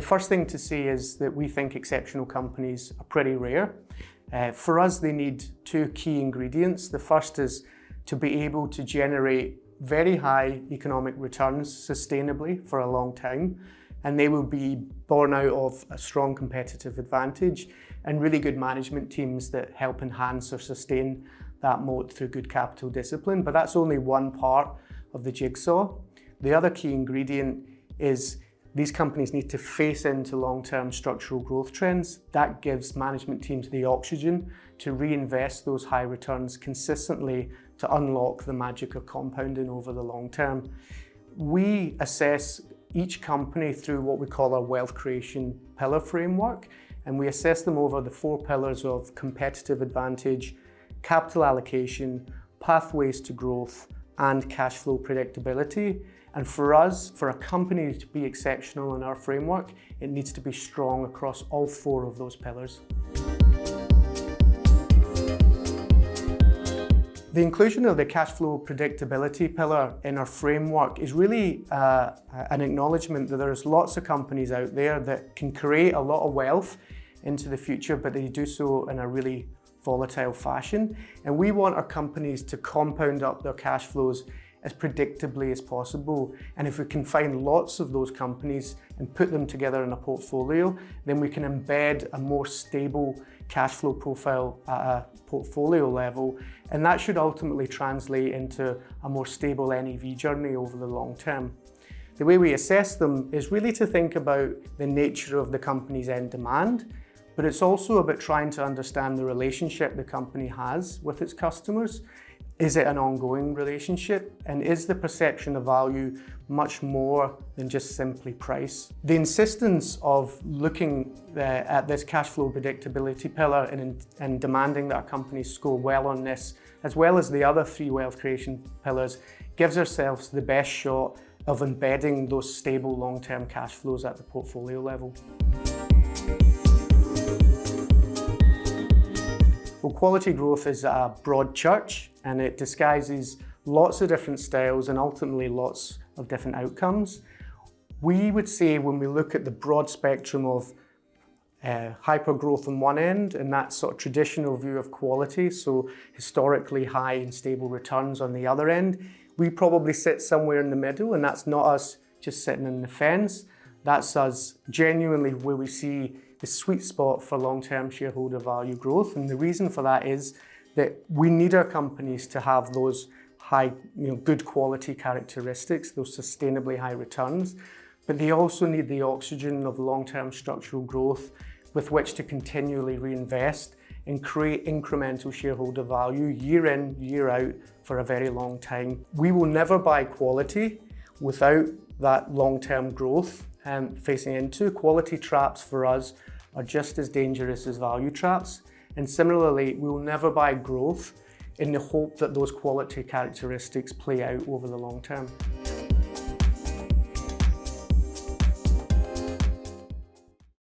first thing to say is that we think exceptional companies are pretty rare. For us, they need two key ingredients. The first is to be able to generate very high economic returns sustainably for a long time, and they will be born out of a strong competitive advantage and really good management teams that help enhance or sustain that moat through good capital discipline. But that's only one part of the jigsaw. The other key ingredient is these companies need to face into long-term structural growth trends. That gives management teams the oxygen to reinvest those high returns consistently to unlock the magic of compounding over the long term. We assess each company through what we call our wealth creation pillar framework, and we assess them over the 4 pillars of competitive advantage, capital allocation, pathways to growth, and cash flow predictability. And for us, for a company to be exceptional in our framework, it needs to be strong across all 4 of those pillars. The inclusion of the cash flow predictability pillar in our framework is really an acknowledgement that there's lots of companies out there that can create a lot of wealth into the future, but they do so in a really volatile fashion. And we want our companies to compound up their cash flows as predictably as possible. And if we can find lots of those companies and put them together in a portfolio, then we can embed a more stable cash flow profile at a portfolio level. And that should ultimately translate into a more stable NAV journey over the long term. The way we assess them is really to think about the nature of the company's end demand, but it's also about trying to understand the relationship the company has with its customers. Is it an ongoing relationship? And is the perception of value much more than just simply price? The insistence of looking at this cash flow predictability pillar and demanding that our companies score well on this, as well as the other 3 wealth creation pillars, gives ourselves the best shot of embedding those stable long-term cash flows at the portfolio level. Well, quality growth is a broad church, and it disguises lots of different styles and ultimately lots of different outcomes. We would say when we look at the broad spectrum of hyper growth on one end and that sort of traditional view of quality, so historically high and stable returns on the other end, we probably sit somewhere in the middle, and that's not us just sitting in the fence. That's us genuinely where we see the sweet spot for long-term shareholder value growth. And the reason for that is that we need our companies to have those high, good quality characteristics, those sustainably high returns, but they also need the oxygen of long-term structural growth with which to continually reinvest and create incremental shareholder value year in, year out for a very long time. We will never buy quality without that long-term growth facing into. Quality traps for us are just as dangerous as value traps. And similarly, we will never buy growth in the hope that those quality characteristics play out over the long term.